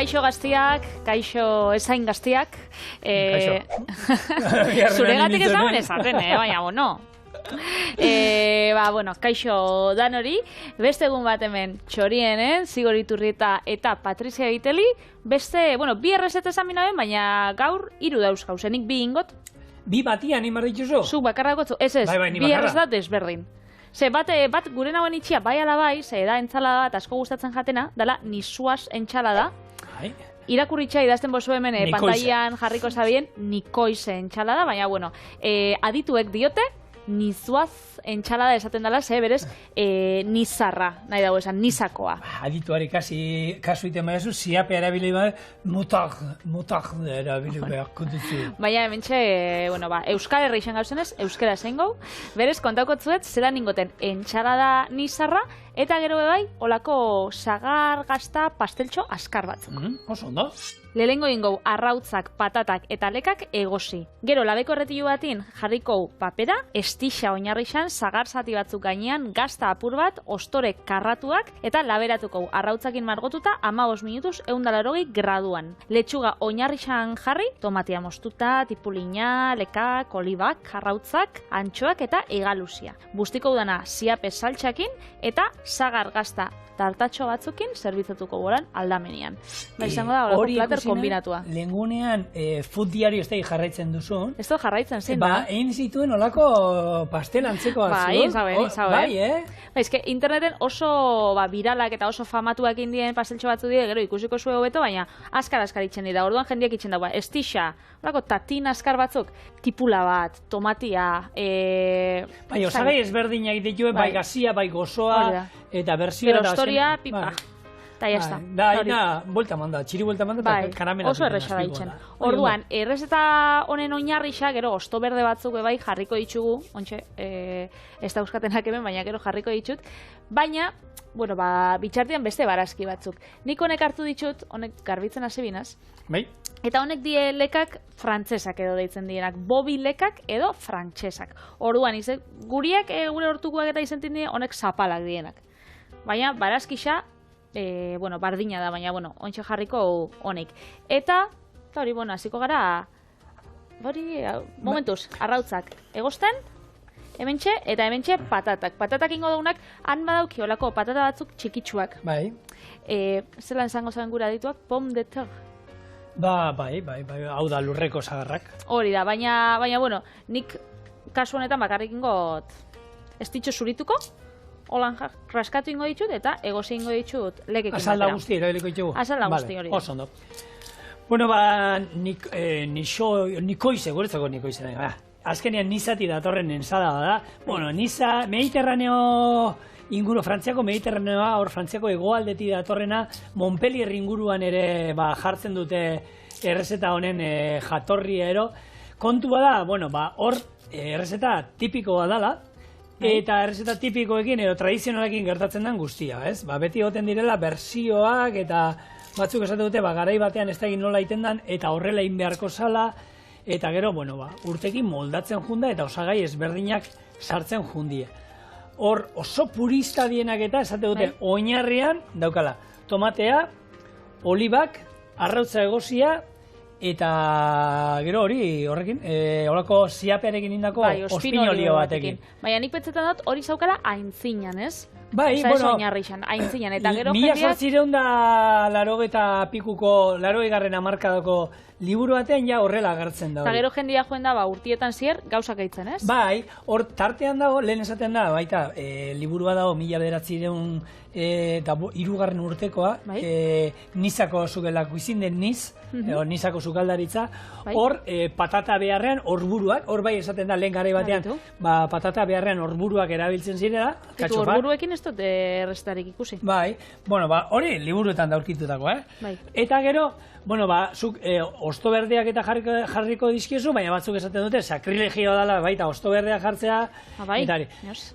Kaixo gaztiak, kaixo ezain gaztiak. Kaixo. Zuregatik ez dagoen ezaten, baina, bueno. Kaixo danori, beste egun bat hemen Txorienen, Zigor Iturrieta eta Patrizia Biteli, beste, bi errezete esan binaben, baina gaur 3 dauz gauzenik 2 ingot. Bi batian imar dituzu? Zuk bakarra gotzu, ez, bi errezat ezberdin. Ze bat gure nagoen itxia, bai ala bai, ze da entzalada bat asko gustatzen jatena, dala nizuaz entxalada. Irakurritxa idazten bozu hemen pantailan jarriko zabien, nikoize entxalada, baina, adituek diote, nizuaz entxalada esaten dela, ze berez, nizarra, nahi dago esan, nizakoa. Adituari kasu iten baiazu, ziape erabili bat, motag erabili beharko duzu. Baina, hementxe, Euskal Herri izan gauzenez, euskera zein gau, berez, kontaukotzuet, zela ningoten entxalada nizarra, eta gero bebai, olako sagar, gazta, pasteltxo askar batzuk. Oso ondo. Lehengo ingou arrautzak, patatak eta lekak egosi. Gero labeko erretilu batin jarriko papera, estixa oinarrixan, sagar zati batzuk gainean, gazta apur bat, ostore karratuak eta laberatuko arrautzakin margotuta 15 minutuz 180 graduan. Letxuga oinarrixan jarri, tomatia mostuta, tipulina, lekak, olibak, arrautzak, antxoak eta egalusia. Bustiko udana ziape saltxakin eta sagar gazta tartatxo batzukin zerbitzatuko goran aldamenean. Izango da, horako plater kombinatua. Lehengunean, food diario ez da jarraitzen duzun. Ez da jarraitzen zen, egin zituen olako pastel antzeko batzu. Bai, ezke interneten oso viralak eta oso famatuak indien pasteltxo batzu dire, gero ikusiko zue hobeto, baina askar itzen dira. Orduan jendeak itzen dagoa, estixa, olako tatin askar batzuk, tipula bat, tomatia, bai, osagai ezberdinak ditue, bai gazia, bai gozoa, eta berzioa da. Historia, pipa. Eta jazta. Da, buelta manda, txiri buelta manda, eta karamela. Oso erresa da itxen. Orduan, errezeta honen oinarrixa, gero, osto berde batzuk bai jarriko ditugu, ontxe, ez da euskatenak hemen, baina gero jarriko ditut, baina, bitxartian beste barazki batzuk. Nik honek hartu ditut, honek garbitzen hasi binaz, eta honek die lekak frantzesak edo deitzen dienak, bobi lekak edo frantsesak. Orduan, guriak, gure hortukoak eta izentin die, honek zapalak dienak. Baina, barazkixa, bardina da, baina, ontxe jarriko honek. Eta hori, hasiko gara, momentuz, arrautzak egosten, hementxe, eta hementxe patatak. Patatak ingo daunak, han badauki olako patata batzuk txikitsuak. Bai. Zelan izango zen gura dituak, pomme de terre. Bai, hau da lurreko zagarrak. Hori da, baina, nik kasu honetan bakarrik ingot estitxo zurituko, holan raskatu ingo ditut eta egosi ingo ditut lekekin batera. Azalda guzti erabiliko ditugu? Azalda guzti hori. Oso ondo. Nikoize, guretzako nikoize da. Azkenean nizati datorren ensada da. Niza, Mediterraneo inguru, Frantziako Mediterraneoa, hor Frantziako hegoaldetik datorrena, Montpellier inguruan ere jartzen dute errezeta honen jatorria ero. Kontua da, hor errezeta tipikoa dala, eta errezeta tipikoekin edo tradizionalekin gertatzen den guztia, ez? Beti goten direla bersioak eta batzuk esate dute, garai batean ez da egin nola iten den, eta horrela egin beharko zala, eta gero, urtekin moldatzen junda eta osagai ezberdinak sartzen jundie. Hor oso purista dienak eta esate dute, oinarrian daukala, tomatea, olibak, arrautza egosia, eta gero horrekin, horako ziapearekin indako ospinolio batekin. Baina nik petzetan dut hori zaukala aintzinan, ez? Bai, aintzinan, eta gero jendeak... 1880 pikuko, 80. hamarkadako liburu batean ja horrela agertzen da. Eta gero jendia joen da, urtietan zier, gauzak eitzen, ez? Bai, hor tartean dago, lehen esaten da, baita, liburua dago 1903 eta 3. urtekoa, nizako zugelako izin den niz, nizako sukaldaritza, hor patata beharrean orburuak, hor bai esaten da lehen garai batean, patata beharrean orburuak erabiltzen zirela. Eta orburuekin ez dut errezetarik ikusi. Bai, hori liburuetan daurkitutako, Eta gero, zuk osto berdeak eta jarriko dizkiozu, baina batzuk esaten dute, sakrilegioa dela, baita osto berdeak jartzea, eta hori.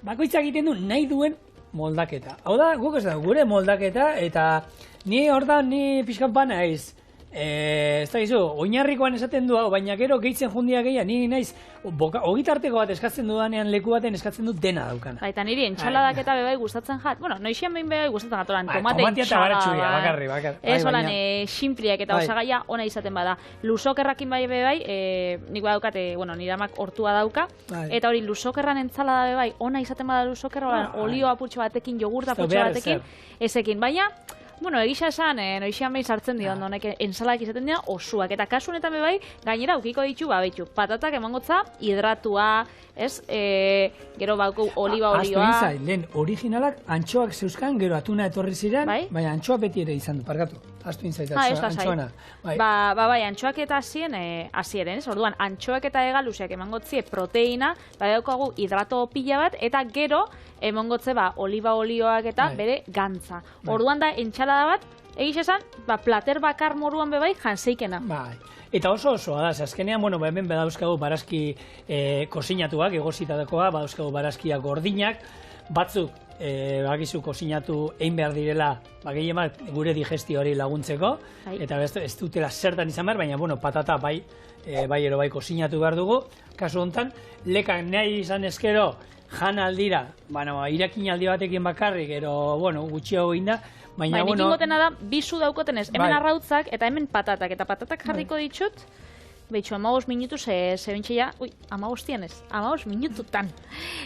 Bakoitzak egiten du nahi duen moldaketa. Hau da, guk ez da, gure moldaketa, eta ni hor da, ni pixkan pana naiz. ez da gizu, oinarrikoan esaten du hau, baina gero gehitzen jundia gehiago, ni naiz, ogitarteko bat eskatzen dudanean leku baten eskatzen du dena daukana. Eta niri entxaladak eta bebai gustatzen jat. Bueno, noixian behin bebai gustatzen jat, oran, tomate tomatia eta entxalada. baratxuria, bakarri. Ez, oran, xinpliak eta osagaia ona izaten bada. Lusokerrakin bai bebai, nik badaukate, bueno, nire amak hortua dauka, eta hori lusokerran entzalada bebai, ona izaten bada lusokerra, oran, olio apurtxo batekin, jogurta apurtxo batekin, ezekin, baina, bueno, egisa esan, noixian behin sartzen dio, honek ensaladak izaten dira osuak. Eta kasu honetan bebai, gainera ukiko ditu, betxu, patatak emangotza, hidratua, ez, gero bauko oliba olioa. Aztu inzai, lehen originalak antxoak zeuzkan, gero atuna etorri ziren, baina antxoa beti ere izan du, parkatu. Aztu inzai, antxoana. Bai, antxoak eta hasieren, ez? Orduan, antxoak eta egalusiak emangotzie proteina, bai daukagu hidrato pila bat, eta gero emangotze oliba olioak eta bere gantza. Orduan da, entxalada bat, egiz esan, plater bakar moruan bebai janseikena. Bai. Eta oso da, azkenean, bueno, hemen badauzkagu barazki kozinatuak, egozitatakoa, badauzkagu barazkiak gordinak, batzuk, bakizu kozinatu egin behar direla, gehien bat gure digestio hori laguntzeko, eta ez dutela zertan izan behar, baina, bueno, patata bai kozinatu behar dugu. Kasu honetan, lekak nahi izan ezkero, jan aldira, irakin aldi batekin bakarrik, ero, bueno, gutxiago inda, baina, bueno... Nik ingotena da, bizu daukotenez, hemen arrautzak eta hemen patatak, eta patatak jarriko ditut, behitxu, 15 minutu, zebintxe ja, 15 minututan.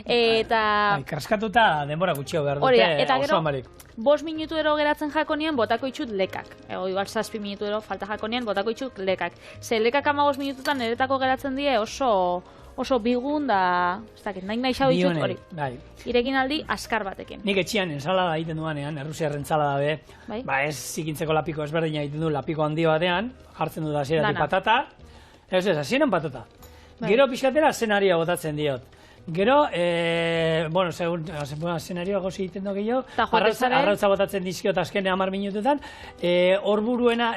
Eta... Kraskatuta denbora gutxiago behar dute, oso amarik. 5 minutu ero geratzen jakonian, botako itxut lekak. Igual 7 minutu ero falta jakonian, botako itxut lekak. Ze lekak 15 minututan eretako geratzen die oso bigun da, ez dakit, nahi xau ditut hori. Irekin aldi, askar batekin. Nik etxian ensalada egiten duanean, errusiar ensalada be, ez zikintzeko lapiko ezberdina egiten du lapiko handi batean, jartzen du da zeratik patata, hasieran patata. Gero pixkatera zenaria botatzen diot. Gero, bueno, zenario gozi egiten du gehiago, arrautza botatzen dizkiot azkene 10 minututan, horburuena,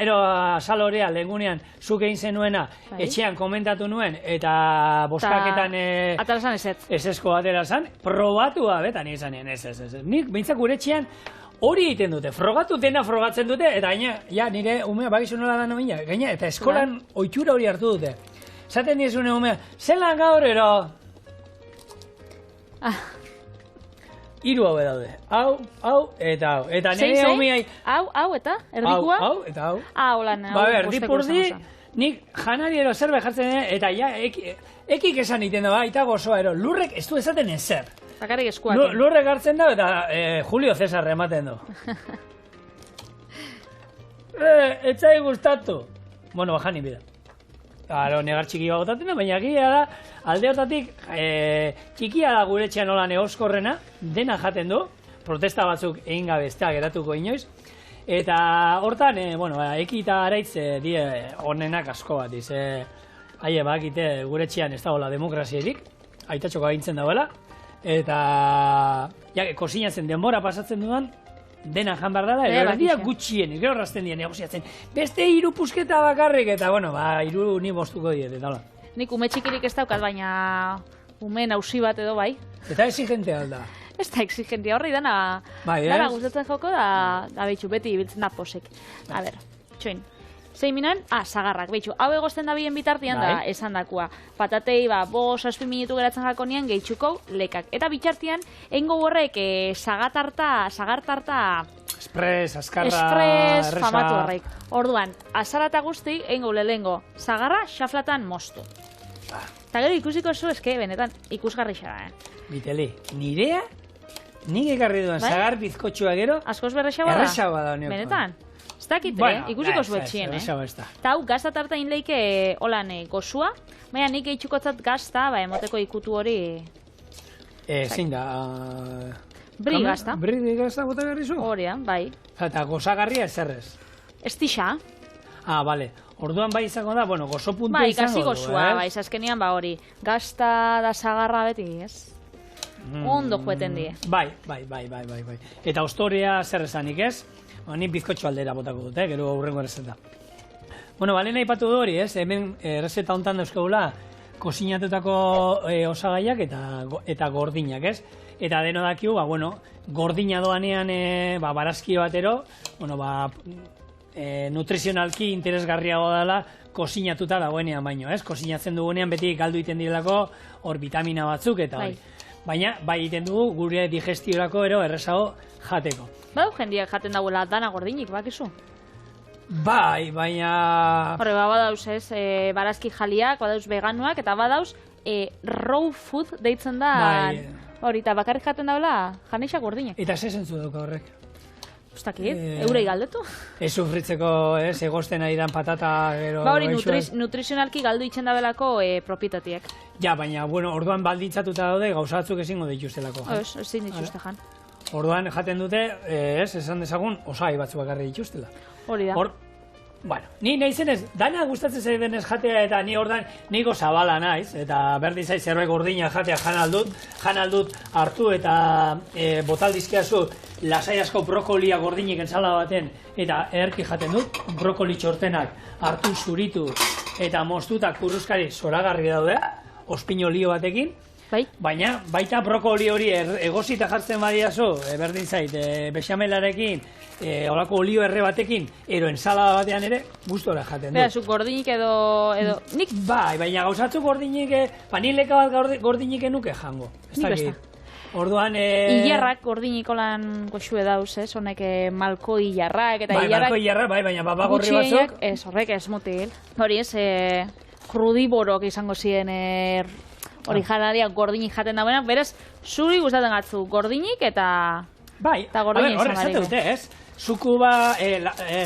salorea lehengunean zuk egin zenuena, etxean komentatu nuen, eta boskaketan atarasan ezesko aterasan, probatu betan izanen, ez. Nik, behintzak gure etxean, hori egiten dute, dena frogatzen dute, eta gaina, nire umea bagizu nola da nomina, gaina, eta eskolan ohitura hori hartu dute. Zaten dizune umea, zelan gaur ero, 3 hau daude. Hau, eta hau. Eta nire umeai... Hau, eta? Erdikua? Hau, eta hau. Holan. Erdipurdi, nik janari ero zerbe jartzen dene, eta ja, ekik esan iten da, eta gozoa ero, lurrek ez du esaten ezer. Bakarrik eskuak. Lurrek hartzen da, eta Julio Cesar ematen du. Etxai gustatu. Bueno, bajani bida. Claro, negar txiki bagotatzen da, baina egia da, alde hortatik, txikia da gure etxean nola negozkorrena, dena jaten du, protesta batzuk egin gabe ez da geratuko inoiz, eta hortan, bueno, eki eta araitz die honenak asko bat, haie bakite gure etxean ez dagoela demokrazierik, aitatxoko agintzen dagoela, eta kozinatzen denbora pasatzen dudan, dena jan behar dela, erdia gutxien, gero errazten dien negoziatzen. Beste 3 pusketa bakarrik, eta bueno, 3 ni bostuko diet, eta hola. Nik ume txikirik ez daukat, baina ume nausi bat edo bai. Eta exigentea alda. Ez da exigentea horri dana gustatzen joko da behitxu, beti ibiltzen da posek. A ber, txoin. Zein minan, sagarrak, behitxu, hau egozten da bien bitartian da esan dakua. Patatei, 5-6 minutu geratzen jakonian gehitxuko lekak. Eta bitxartian, eingo horrek sagartarta... Espres, askarra, Espres, famatu horrek. Orduan, azarata guzti, eingo lehengo, sagarra xaflatan mostu. Eta gero ikusiko zu, benetan, ikusgarri xara, Biteli, nirea, nik ekarri duen sagar bizkotxua gero... Askoz berrexaba da? Errexaba da, benetan. Ez dakit, ikusiko zuetxien, Eta hau, gazta tartain leike, holan, gozua, baina nik eitxukotzat gazta, emoteko ikutu hori... Zein da... Bri gazta. Bri gazta bota garri zu? Horia, bai. Eta gozagarria ezerrez. Ez tixa. Bale. Orduan bai izango da, bueno, gozo puntua izango du, gozua, bai, azkenian hori. Gazta da sagarra beti, ez? Ondo jueten die. Bai. Eta ostoria zer esanik, ez? Ni bizkotxo aldera botako dut, gero aurrengo errezeta. Bueno, balen aipatu du hori, ez? Hemen errezeta hontan dauzkagula kozinatutako osagaiak eta gordinak, ez? Eta deno dakigu, bueno, gordina doanean barazki batero, bueno, nutrizionalki interesgarriago dela kozinatuta dagoenean baino, ez? Kozinatzen dugunean beti galdu egiten direlako hor vitamina batzuk eta hori. Baina, bai egiten dugu gure digestiorako ero errezago jateko. Badu jendiak jaten dauela dana gordinik, bakizu? Bai, baina... Horre, badauz ez, barazki jaliak, badauz veganuak, eta badauz raw food deitzen da... Bai. Hori, eta bakarrik jaten daula janeixak gordinek. Eta ze zentzu dauka horrek? Ustakit, eurei galdetu. Ez sufritzeko, ez, egosten ari dan patata, gero... Ba hori, nutrizionalki galdu itzen dabelako propietatiek. Ja, baina, bueno, orduan baldintzatuta daude gauzatzuk ezingo dituztelako. Ezin dituzte jan. Orduan jaten dute, ez, esan dezagun, osai batzu bakarri dituztela. Hori da. Bueno, ni nahi zenez, dana gustatzen zari denez jatea eta ni ordan niko zabala naiz, eta berdin zaiz zerbait gordina jatea jan aldut hartu eta botaldizkiazu lasai asko brokolia gordinik ensala baten eta erki jaten dut, brokoli txortenak hartu zuritu eta moztutak kurruzkari zoragarri daude, ospino lio batekin, bai? Baina baita brokoli hori egosita jartzen badiazu, berdin zait, bexamelarekin, olako olio erre batekin, ero ensalada batean ere, gustora jaten du. Bera, zuk gordinik edo... Nik... Bai, baina gauzatzuk gordinik, panileka bat gordinik nuke jango. Nik besta. Orduan... Ilarrak gordinik olan goxue dauz, ez? Honek malko ilarrak eta ilarrak... Bai, malko ilarrak, bai, baina babagorri batzuk... Ez, horrek ez mutil. Hori ez, krudiborok izango ziren... Hori janariak gordinik jaten dauenak, berez, zuri gustatzen gatzu gordinik eta... Bai, horre esate dute, ez? Zuku ba,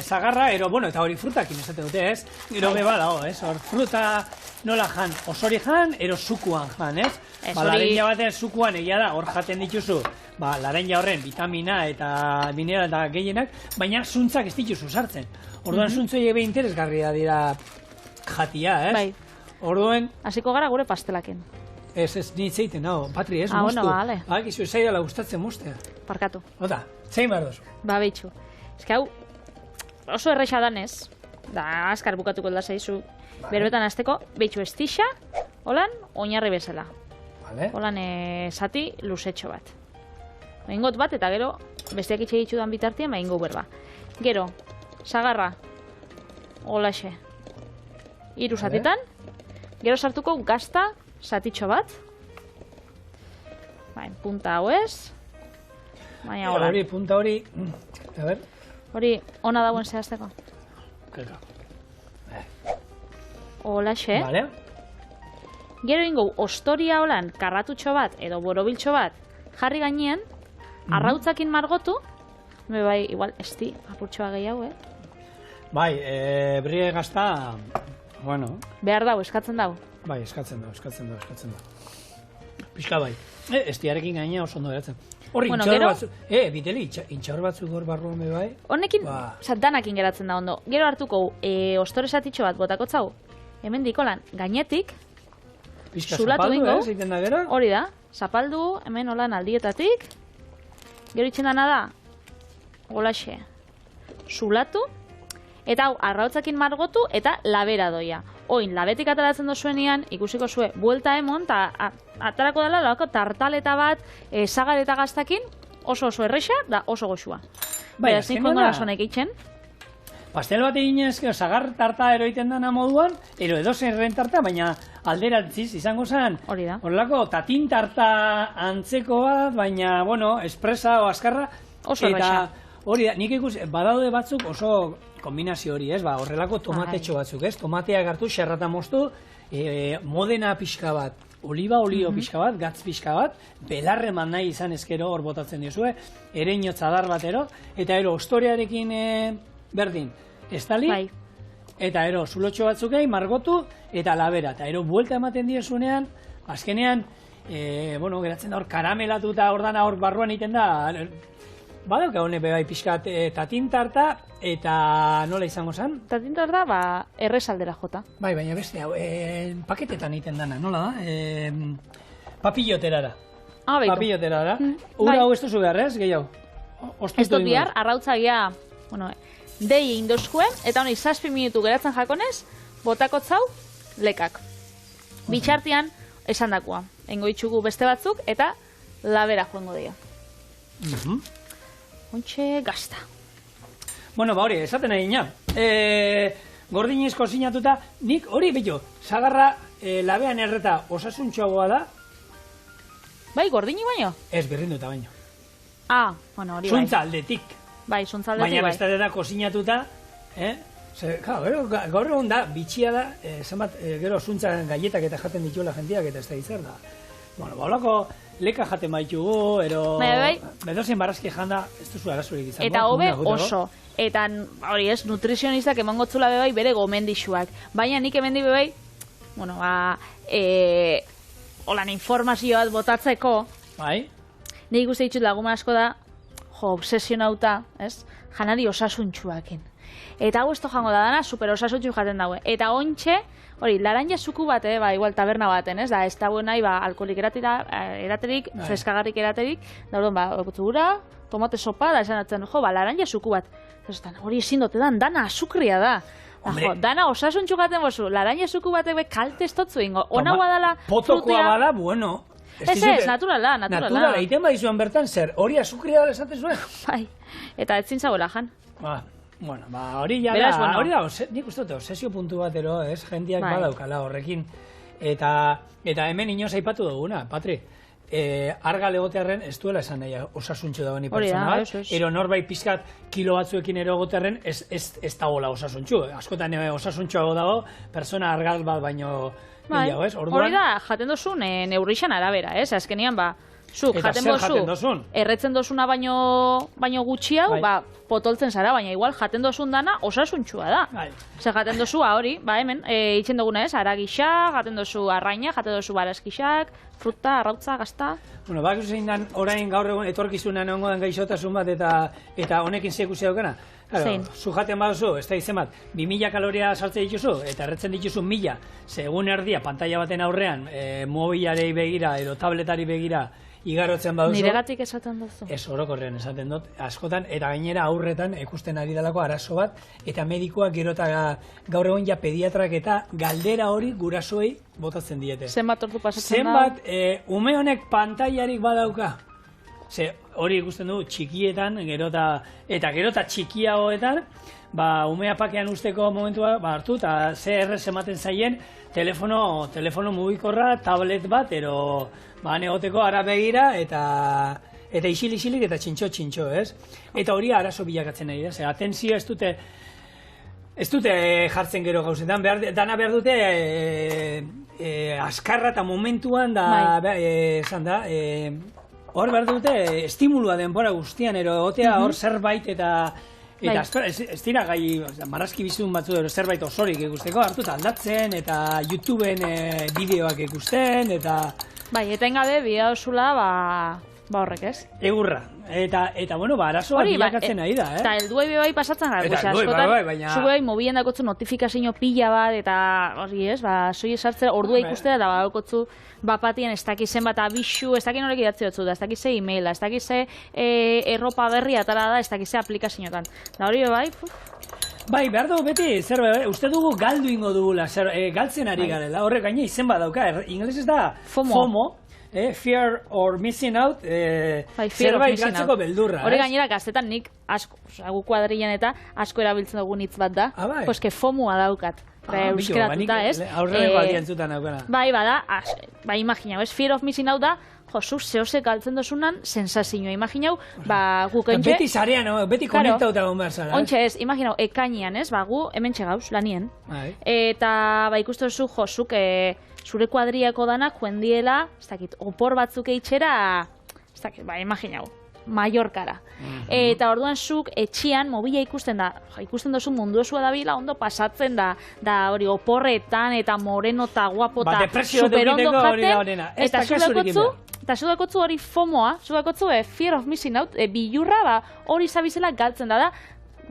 zagarra, ero, bueno, eta hori frutakin esate dute, ez? Ero beba dago, ez? Hor, fruta nola jan, osori jan, ero zukuan jan, ez? Ba, larenja baten zukuan egia da, hor jaten dituzu, ba, larenja horren vitamina eta mineral eta gehienak, baina zuntzak ez dituzu sartzen. Orduan zuntzoi ebe interesgarria dira jatia, ez? Bai. Orduan... Hasiko gara gure pastelakin. Ez, nitzeiten, no, Patri, ez, moztu. Bueno, vale. Izu, zaidala gustatzen moztea. Parkatu. Ota, zein behar dozu? Ba, behitxu. Ez hau, oso erresa danez, da, azkar bukatuko da zaizu, berbetan azteko, behitxu estixa, holan, oinarri bezala. Vale. Holan, zati, luzetxo bat. Maingot bat, eta gero, besteak itxe ditxudan bitartian, maingo berba. Gero, sagarra, holaxe, hiru zatitan, gero sartuko gazta, zatitxo bat. Bain, punta hau ez. Baina hola. Hori, punta hori... A ver. Hori, ona dauen zehazteko. Claro. Holaxe. Vale. Gero ingo, ostoria holan, karratutxo bat, edo borobiltxo bat, jarri gainean, arrautzakin margotu, bai, igual, esti, apurtxoa gehiago, Bai, brie gazta... Bueno... Behar dau, eskatzen dau. Bai, eskatzen da. Pixka bai. Estiarekin gaina oso ondo geratzen. Hor, bueno, intxaur batzuk... Biteli, intxaur batzuk hor barruan be bai. Honekin, danakin geratzen da ondo. Gero hartuko, ostore zatitxo bat botakotzau, hemen dikolan, gainetik, pixka zulatu zapaldu, zeiten da gero. Hori da, zapaldu, hemen holan aldietatik. Gero itxen dana da, holaxe, zulatu, eta hau, arrautzakin margotu, eta labera doia. Oin, labetik ataratzen dozuenean, ikusiko zue, buelta emon, eta atarako dela, lako tartaleta bat, zagar eta gaztakin, oso erresa, da oso goxua. Bai, beraz, nik hongo nasonek eitzen. Pastel bat egin ez, zagar tarta eroiten dana moduan, edozein erren tarta, baina alderantziz izango zen. Hori da. Horrelako, tatin tarta antzeko bat, baina, bueno, espresa o azkarra. Oso erresa. Hori da, nik ikus, badaude batzuk oso kombinazio hori, ez? Ba, horrelako tomatetxo batzuk, ez? Tomateak hartu, xerrata moztu, modena pixka bat, oliba olio pixka bat, gatz pixka bat, belarreman nahi izan ezkero hor botatzen diozue, ereño tzadar batero, eta ero, ostorearekin berdin, estali, bai. Eta ero, zulotxo batzuk egin, margotu, eta labera, eta ero, buelta ematen diezunean, azkenean, bueno, geratzen da hor karamelatuta hor dana hor barruan egiten da, badauka hone bebai pixkat tatin tarta, eta nola izango zen? Tatin tarta, ba, errezaldera jota. Bai, baina beste hau, paketetan egiten dana, nola da? Papilloterara. Baitu. Papilloterara. Ura hau ez duzu behar, ez, gehiago? Ez dut bihar, arrautzagia, bueno, dei indozkuen, eta honi 7 minutu geratzen jakonez, botakotzau, lekak. Bitxartian, esan dakoa. Engo itxugu beste batzuk, eta labera joango dira. Ontxe gazta. Bueno, ba hori, esaten nahi gina. Gordinezko sinatuta, nik hori beto, sagarra labean erreta osasuntxoagoa da. Bai, gordini baino? Ez, berrinduta baino. Ah, bueno, hori bai. Zuntza aldetik. Bai, zuntza aldetik bai. Baina bestarera kosinatuta, gaur egun da, bitxia da, gero zuntzaren gaietak eta jaten dituela jentiak eta ez da izar da. Bueno, baulako leka jaten baitugu, bedozein barrazki janda, ez duzu arazurik izango. Eta hobe oso. Eta hori ez, nutrizionistak emangotzula bebai bere gomendixuak. Baina nik emendi bebai, bueno, holan informazio bat botatzeko, bai? Nik uste ditut lagume asko da, obsesionauta, ez? Janari osasuntxuakin. Eta hau esto jango da dana, super osasuntxu jaten daue. Eta ontxe, hori, laranja zuku bat, igual taberna baten, ez? Da, ez da buen nahi, alkoholik eraterik, freskagarrik eraterik, da hori, gura, tomate sopa, da esan atzen, laranja zuku bat. Hori ezin dote dan, dana azukria da. Dana osasuntxu jaten bozu, laranja zuku batek kalte ez totzu ingo. Ona guadala frutia... Potokoa bada, bueno... Ez, naturala. Naturala, egiten badizuan bertan zer, hori azukria dara esaten zuen? Bai, eta ez zintzagoela jan. Bueno, hori ja da, hori da, nik uste dut, obsesio puntu batero, ez, jendiak badaukala horrekin. Eta hemen inoz aipatu duguna, Patri, argal egotearren ez duela esan nahi osasuntxo dagoen pertsona bat, ero norbait pizkat kilo batzuekin ero egotearren ez dagoela osasuntxo. Askotan osasuntxoago dago, persona argal bat baino gehiago, ez? Hori da, jaten dozun neurrixan arabera, ez? Azkenian, zuk jaten dozu, erretzen dozuna baino gutxi hau, potoltzen zara, baina igual jaten dozun dana osasuntxua da. Zer jaten dozu, hori, hemen, itxen duguna ez, aragisa, jaten dozu arraina, jaten dozu barazkixak, fruta, arrautza, gazta. Bueno, bak zein dan, orain gaur egun etorkizunan egongo den gaixotasun bat eta honekin zekusia daukana. Zu jaten baduzu, ez da izen bat, 2000 kaloria sartzen dituzu, eta erretzen dituzu 1000, segun erdia, pantalla baten aurrean, mobilari begira edo tabletari begira, igarotzen baduzu. Niregatik esaten duzu? Ez, orokorrean esaten dut, askotan, eta gainera aurretan ikusten ari dalako arazo bat, eta medikoak gero eta gaur egon ja pediatrak eta galdera hori gurasoei botatzen diete. Zenbat ordu pasatzen da? Zenbat, ume honek pantailarik badauka. Hori ikusten du txikietan, gero eta txikiagoetan, umea pakean usteko momentua hartu, eta errez ematen zaien, telefono mugikorra, tablet bat, ero negoteko ara begira, eta isilik eta txintxo, ez? Eta hori arazo bilakatzen nahi da, atentzioa ez dute jartzen gero gauzetan, dana behar dute askarra eta momentuan hor behar dute estimulua denbora guztian, egotea hor zerbait eta ez dira gai, marrazki bizitun batzu zerbait osorik ikusteko, hartu eta aldatzen, eta YouTubeen bideoak ikusten, eta... Bai, etengabe, bidea osula, horrek ez? Egurra. Eta bueno, arazoa bilakatzen nahi da, Eta helduei bai pasatzen gara. Eta helduei baina... Zuei mobien dakotzu notifikazio pila bat, eta hori ez, soi esartzera, ordua ikustera, eta badakotzu bapatien ez dakizen bat abisu, ez dakin horrek idatzi dutzu da, ez dakize e-maila, ez dakize erropa berri atara da, ez dakize aplikazioetan. Da hori bai, Bai, behar dugu beti, uste dugu galdu ingo dugula, galtzen ari garela, horrek gaine izen badauka, ingelesez da FOMO, fear or missing out, zerbait galtzeko beldurra. Hori gainera gaztetan nik asko, gu kuadrilan eta asko erabiltzen dugun hitz bat da, pues que FOMOa daukat. Euskeratuta, ez? Aurreneko adientzutan daukana. Bai, bada, imaginau, ez? Fear of missing out da, zuk zehose galtzen dozunan sensazioa. Imaginau, guk entxe... Beti zarean, beti konektauta gomar zara. Ontxe ez, imaginau, ekainian, ez? Gu hemen txegauz, lanien. Eta, ikustu zu, zuk zure kuadriako danak joen diela, ez dakit, opor batzuk eitxera, ez dakit, imaginau. Mallorkara. Eta orduan zuk etxian mobila ikusten duzu mundu osua dabila ondo pasatzen da hori oporretan eta moreno eta guapo eta super ondo jaten eta zudakotzu hori FOMOa, zudakotzu fear of missing out, bilurra hori zabizela galtzen da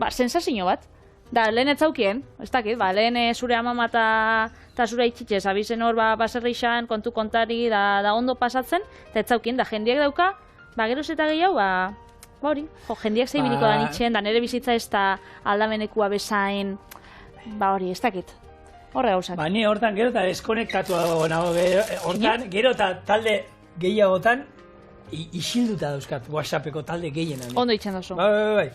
sensazio bat. Da, lehen etzaukien, ez dakit, lehen zure amama eta zure itxitxe zabizen hor baserrixan, kontu kontari da ondo pasatzen, eta etzaukien, da jendiak dauka, geroz eta gehiago, hori, jendiak zeibiliko da nitxen, da nire bizitza ez da aldamenekua bezain, hori, ez dakit, horre gauzak. Ni hortan gero eta deskonektatua nago, hortan gero eta talde gehiagotan isilduta dauzkat WhatsAppeko talde gehiena. Ondo itxen dozu. Bai.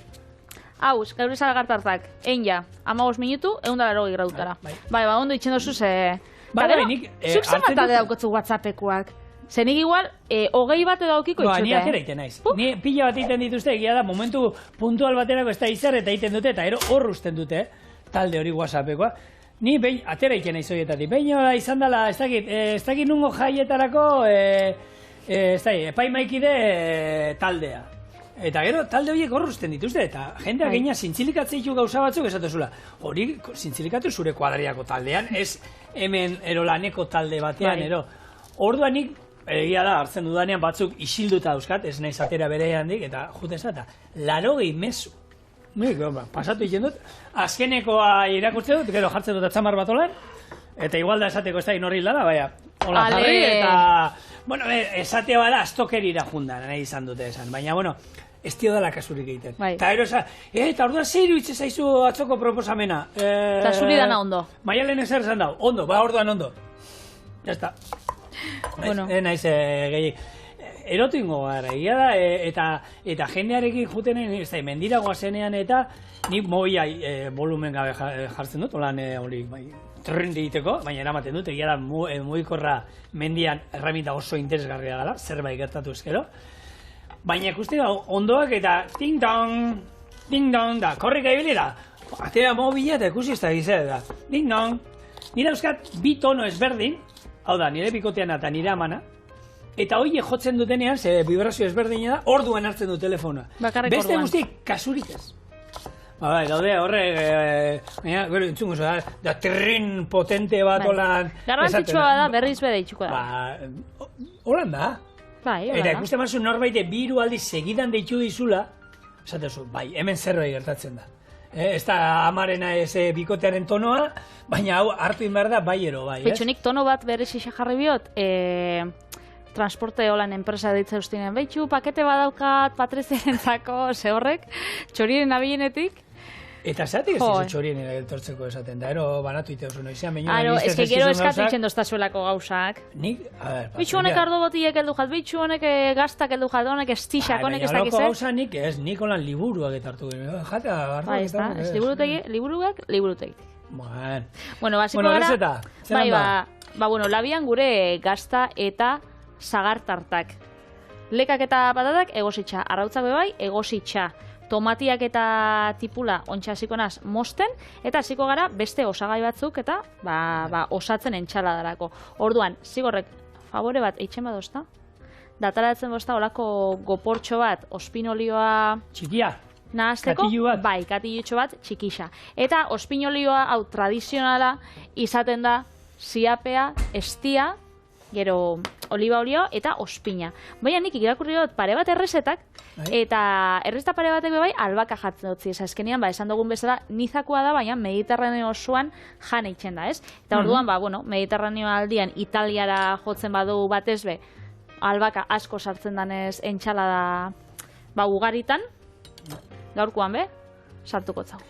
Hau, gaur sagartartak, egin ja, 15 minutu, 180 gradutara. Bai, ondo itxen dozu ze... Zuk zer bat alde daukotzu WhatsAppekuak? Zenik igual, 20 bat edo aukiko itxute. Ni atera iten naiz. Ni pila bat iten dituzte, egia da, momentu puntual baterako ez da izar eta iten dute, eta ero hor usten dute, talde hori WhatsAppekoa. Ni behin atera iten naiz horietatik. Behin izan dela, ez dakit nungo jaietarako, epaimaikide taldea. Eta gero, talde horiek hor usten dituzte, eta jendeak gaina zintzilikatzen ditu gauza batzuk esatuzula. Hori zintzilikatu zure kuadriako taldean, ez hemen erolaneko talde batean, ero. Orduan nik, egia da, hartzen dudanean batzuk isilduta dauzkat, ez naiz atera bere handik, eta juten zata, 80 mezu. Nik, pasatu egin dut, azkenekoa irakurtzen dut, gero jartzen dut atzamar bat olan, eta igual da esateko ez da inorri da, baina, hola jarri, eta, bueno, esatea bada, astokerira jundan, nahi izan dute esan, baina, bueno, ez dio dela kasurik egiten. Eta ero esan, eta orduan zeiru itxe zaizu atzoko proposamena. Eta zuri dana ondo. Maialen ezer esan dau, ondo, orduan ondo. Ya está. Naiz gehi. Erotu ingo gara, egia da, eta jendearekin jutenen, ez da, mendira goazenean eta nik mobila volumen gabe jartzen dut, holan hori, trendi egiteko, baina eramaten dut, egia da, mugikorra mendian erramita oso interesgarria dela, zerbait gertatu ezkero. Baina ikusten da, ondoak eta ting-dong, da, korrika ibili da, atera mobila eta ikusi ez da gizera da, ting-dong. Nire euskat, bi tono ezberdin, hau da, nire bikotean eta nire amana, eta horiek jotzen dutenean, ze vibrazio ezberdina da, orduan hartzen du telefonoa. Beste guztiek kasurik ez. Daude horrek, gero entzungo da trin potente bat holan... Garrantzitsua da, berriz bere itxuko da. Holan da. Eta ikusten mazu norbaite bi hiru aldiz segidan deitu dizula, esatezu, bai, hemen zerbait gertatzen da. Ez da amarena ez bikotearen tonoa, baina hau hartu inbar da bai ero bai. Betxunik tono bat berez jarri biot, transporte holan enpresa deitza ustinen, behitxu, pakete badaukat Patriziarentzako, ze horrek, txorien nabilenetik. Eta zatik ez dizu txorien etortzeko esaten da, ero banatu ite oso noizean, baina... Ez que gero eskatu itxen doztazuelako gauzak. Nik, bitxu honek ardo botiek eldu jat, bitxu honek gaztak eldu jat, honek estixak, honek ez dakiz. Baina gauza nik ez, nik holan liburuak etartu gero, jata, ardo etartu. Ez liburutegi. Bueno, basiko gara... Bai, bueno, labian gure gazta eta sagartartak. Lekak eta patatak egositxa, arrautzak bebai egositxa. Tomatiak eta tipula ontsa hasiko naz mosten, eta hasiko gara beste osagai batzuk eta osatzen entxaladarako. Orduan, zigorrek favore bat eitzen badozta, dataratzen bosta olako goportxo bat, ospinolioa... Txikia? Nahazteko, bai, katillutxo bat, txikixa. Eta ospinolioa, hau, tradizionala, izaten da, ziapea, estia, gero oliba olio eta ospina. Baina nik irakurri dut pare bat errezetak, eta errezeta pare batek bai albaka jatzen dut ziesa. Ezkenean, esan dugun bezala, nizakoa da, baina Mediterraneo osoan jan eitzen da, ez? Eta orduan, Mediterraneo aldian Italiara jotzen badu batez be, albaka asko sartzen danez entxalada ugaritan, gaurkoan be, sartuko zau.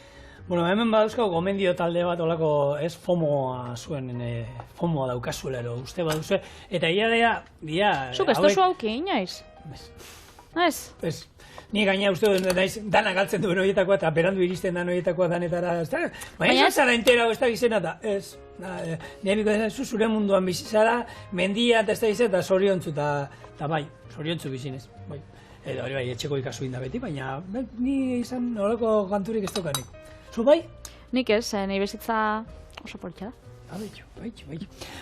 Bueno, hemen badauzko gomendio talde bat olako ez FOMOa zuen, FOMOa daukazuelero, uste baduzue, eta ia... Zuk ez dozu hauki, inoiz? Ez? Ez. Ni gaina uste naiz dana galtzen duen horietakoa eta berandu iristen dan horietakoa danetara, ez da? Baina ez zara entera, ez da gizena eta ez. Nire biko dena, zure munduan bizizara, mendia eta ez da gizena eta zoriontzu eta bai, zoriontzu bizinez, bai. Eta hori bai, etxeko ikasu inda beti, baina ni izan olako kanturik ez tokanik. Zu bai? Nik ez, nahi bezitza oso politxa da. Bai.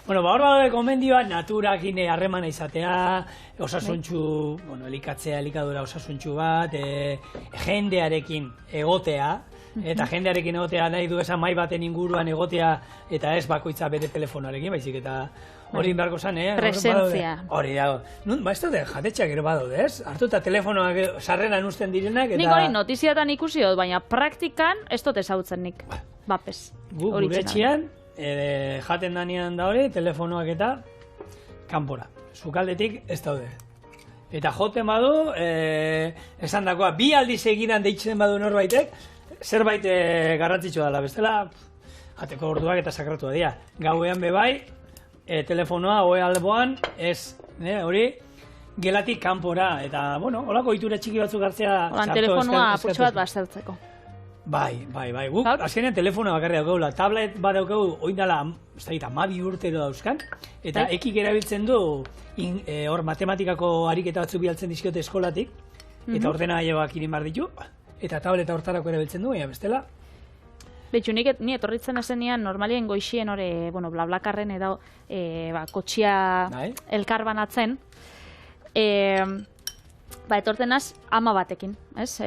Bueno, hor badaude gomendioa, naturakin harremana izatea, osasuntxu, elikatzea, elikadura osasuntxu bat, jendearekin egotea, eta jendearekin egotea nahi du esan mai baten inguruan egotea, eta ez bakoitza bere telefonarekin, baizik eta hori inbarko zan, presentzia. Hori dago. Ez daude, jatetxeak ere badaude, ez? Hartu eta telefonoak sarreran usten direnak, eta... Nik hori notiziatan ikusi dut, baina praktikan ez dut ezautzen nik. Bapes. Gure etxian, jaten danean da hori, telefonoak eta kanpora. Sukaldetik ez daude. Eta joten badu, esan dakoa, bi aldiz egidan deitzen badu norbaitek, zerbait garrantzitsua dela, bestela, jateko orduak eta sakratua dira. Gauean bebai, telefonoa, oe alboan, ez, hori, gelatik kanpora, eta, bueno, holako itura txiki batzuk hartzea... Telefonoa apurtxo bat baztertzeko. Bai, guk azkenean telefonoa bakarri daukagula, tablet bat daukagu, oin dala, ez da, 12 urte edo dauzkan, eta ekik erabiltzen du, hor matematikako ariketa batzu bialtzen dizkiote eskolatik, eta ordenagailuak irin behar ditu, eta tableta hortarako erabiltzen du, bestela. Betxu, ni etorritzen ezenean normalien goixien hori, blablakarren edo kotxia elkar banatzen, etortenaz ama batekin, ez?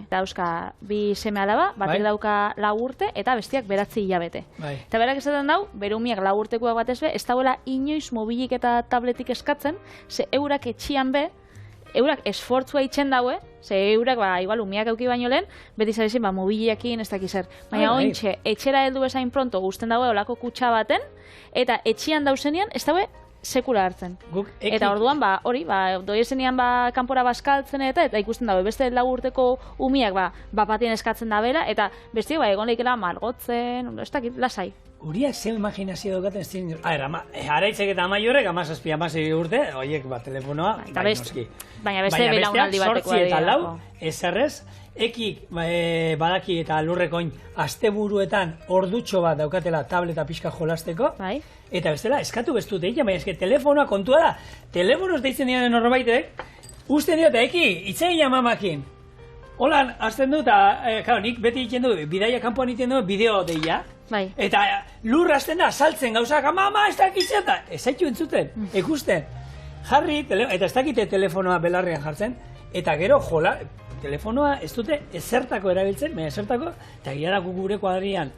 Dauzka, bi seme alaba, batek dauka 4 urte eta bestiak 9 hilabete. Eta berak esaten dau, bere umiak 4 urtekoak batez be, ez dauela inoiz mobilik eta tabletik eskatzen, ze eurak etxian be, eurak esfortzua itxen daue, ze eurak, igual, umiak euki baino lehen, beti zabezen, mobiliakin ez dakiz zer. Baina ointxe, etxera heldu bezain pronto guzten daue olako kutsa baten, eta etxian dauzenean ez daue sekula hartzen. Eta orduan, doiezenean kanpora baskaltzen eta ikusten dago, beste 4 urteko umiak batien eskatzen da bera, eta bestiak egon lehikela margotzen, ez dakit, lasai. Uriak zeu imaginazio daukaten ziren, araitzek eta amaiorek, 17-16 urte, oiek telefonoa, noski. Baina beste belaunaldi batekoa dira. Eta 4 ezerrez, ekik badaki eta lurrekoin asteburuetan ordutxo bat daukatela tableta pixka jolasteko, eta bestela, eskatu bestute egin, baina eske telefonoa kontua da, telefonoz deitzen diren norbaitek, usten dio eta eki, itzein mamakin. Holan, azten du, eta nik beti egiten du, bidaia kanpoan egiten du, bideo deia, eta lur azten da, saltzen gauzak, mama, ez dakitzen, eta ez zaitu entzuten, ikusten. Jarri, eta ez dakite telefonoa belarrean jartzen, eta gero jola, telefonoa ez dute ezertako erabiltzen, ezertako, eta gira gure kuadrian,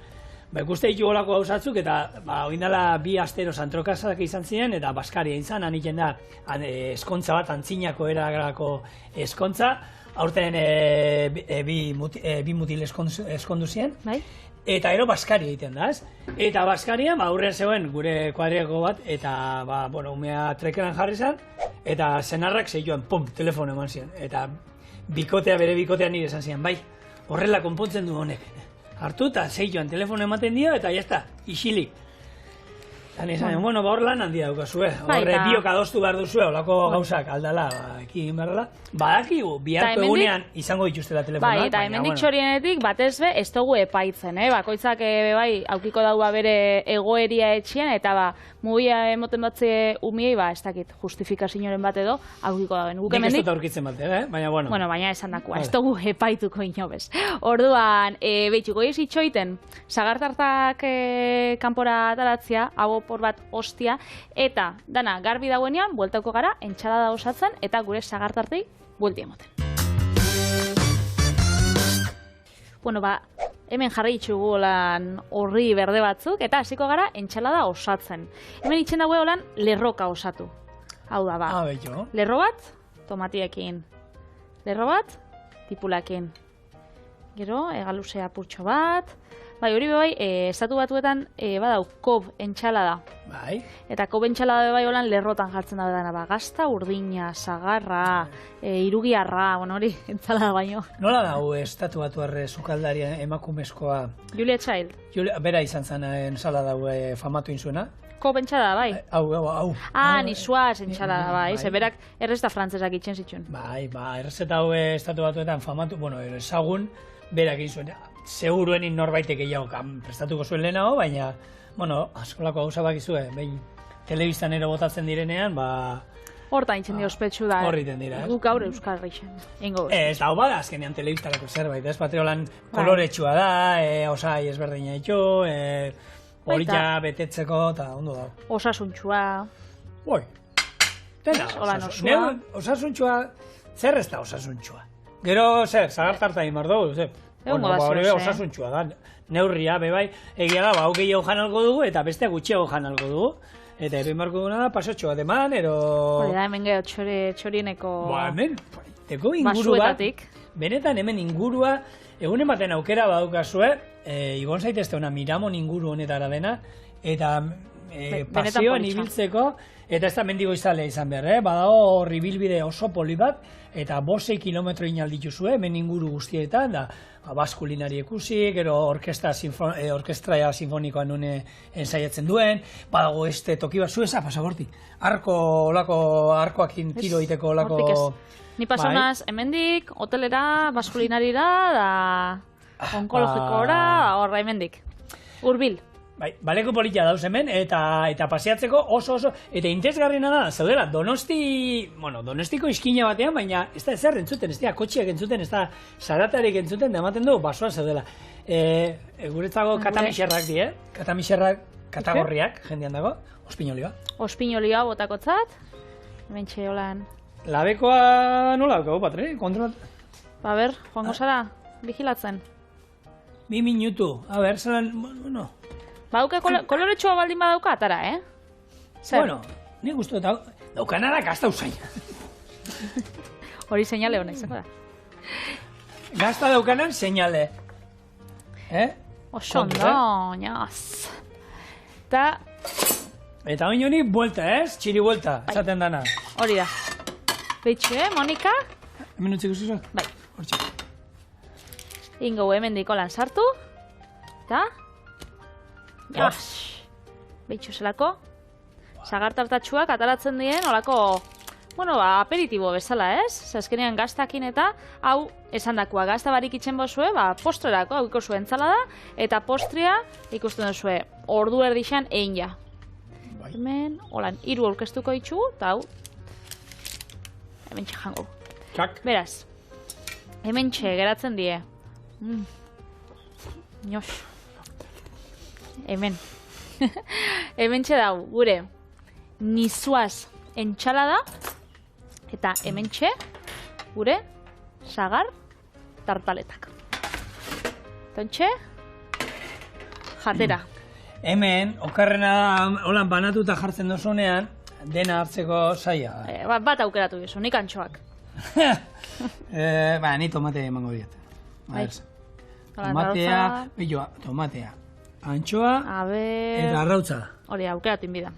ikuste ditu golako gauzatzuk, eta oindala 2 astero santrokazak izan ziren, eta Baskaria izan, aniken da, eskontza bat, antzinako eragako eskontza, aurten bi mutil eskondu ziren, eta ero Baskaria egiten da, ez? Eta Baskarian, aurrean zegoen gure kuadriako bat, eta, umea trekeran jarri zen, eta senarrak zeioan, pum, telefono eman ziren, eta bere bikotea nire esan ziren, bai, horrela konpontzen du honek. Hartu eta zeitoan telefono ematen dio, eta jazta, isilik. Eta nizan, hor lan handia daukazue, horre biok adostu behar duzue, olako gauzak aldala, ekin berrela. Badakigu, biharko egunean izango dituztela telefonoak. Bai, eta hemendik txorienetik batez be, ez dugu epaitzen, bakoitzak aukiko daua bere egoeria etxean, eta mubia emoten batze umiei, ez dakit, justifikazioaren bat edo, aukiko dauen. Nik ez dut aurkitzen bat, baina bueno. Bueno, baina esan dakoa, ez dugu epaituko inobez. Orduan, behitxuko itxoiten, sagartartak kanpora ataratzea, por bat ostia, eta dana garbi dagoenean, bueltauko gara, entxalada osatzen, eta gure sagartartei buelti emoten. Hemen jarri itxugu lan horri berde batzuk, eta hasiko gara entxalada osatzen. Hemen itxen dago lan lerroka osatu. Hau da, lerro bat, tomatiekin. Lerro bat, tipulakin. Gero, egaluzea purtxo bat. Hori estatu batuetan badau kob entxalada. Eta kob entxalada holan lerrotan jartzen da dena. Gazta, urdina, sagarra, irugiarra, hori entxalada baino. Nola dago estatu batuarre sukaldaria emakumezkoa? Julia Child. Bera izan zen entxalada famatu inzuena? Kob entxalada, bai. Hau. Nisuaz entxalada, bai. Zeberak errezta frantzesak itxen zituen. Errezeta hau estatu batuetan famatu, ezagun, berak inzuen. Seguruenin norbaitek gehiago prestatuko zuen lehenago, baina, askolako gauza bakizue, behin telebistan ero botatzen direnean, hortan itzen dio ospetsu da. Horriten dira, ez? Guk gaur euskal rixen. Ez da, bada azkenean telebistarako zerbait, ez? Patriolan koloretsua da, osai ezberdina ditu, horita betetzeko, eta ondo da. Osasuntxua. Osasuntxua, zer ez da osasuntxua? Gero, zagartarta imar dugu, zer? Osasuntxua da, neurria, bebai, egia da, hau gehiago janalko dugu, eta beste gutxiago janalko dugu. Eta egin marko duguna da, pasotxo bat eman, hemen geho txorieneko hemen, teko inguru bat, benetan hemen ingurua, egunen baten aukera badukazue, ibon zaitezte ona Miramon inguru honetara dena, eta pasioan ibiltzeko, eta ez da mendigo izalea izan behar, badago horri bilbide oso poli bat, eta 5 kilometro inaldituzue, hemen inguru guztietan, da, baskulinari ikusi, gero orkestra sinfonikoan nune ensaiatzen duen, badago toki bat zueza, pasaborti, arkoakin tiro iteko olako... Ni pasaunaz, hemendik, hotelera, baskulinarira, da... onkologikora, horra hemendik. Urbil. Bai, baleko politia dauz hemen, eta paseatzeko oso, eta interesgarriena da, zaudela, Donostiko iskina batean, baina ez da ezer entzuten, ez da kotxiak entzuten, ez da zaratarik entzuten, da ematen du, basoa zaudela. Guretzako katamixerrak die, katagorriak, jendean dago, ospinolioa. Ospinolioa botakotzat, hemen txeolan. Labekoa nola daukagu, Patri, kontrolat? Ber, joango zara, vigilatzen. 2 minutu, zelan, bueno... Bauke koloretxoa baldin badauka, atara, Zer? Bueno, ni guztu daukana da gazta usaina. Hori seinale hona izango da. Gazta daukanan seinale. Oso ondo, oinaz. Eta oin honi buelta, txiri buelta, esaten dana. Hori da. Beitxu, Monika? Hemen utziko zuzak? Bai. Hortxe. Ingo hemen dikolan sartu. Eta... Beitxu zelako. Sagartartatxuak ataratzen dien, olako, aperitibo bezala, Azkenean gaztakin eta, hau, esandakoa gazta barik itzen bozue, postrerako, hau ikustu entzalada, eta postrea ikusten duzue, ordu erdixan egin ja. Hemen, holan, 3 aurkeztuko ditugu, eta hau, hemen jango. Beraz, hemen geratzen die. Nos. Hemen. Hemen dau, gure, nizuaz entxalada, eta hemen gure, sagar tartaletak. Tontxe, jatera. Hemen, okarrena da, holan banatuta jartzen dozunean, dena hartzeko zaila. Bat aukeratu duzu, nik antxoak. Ni tomatea emango diet. Tomatea, antxoa eta arrautza. Hori, aukeratu inbida.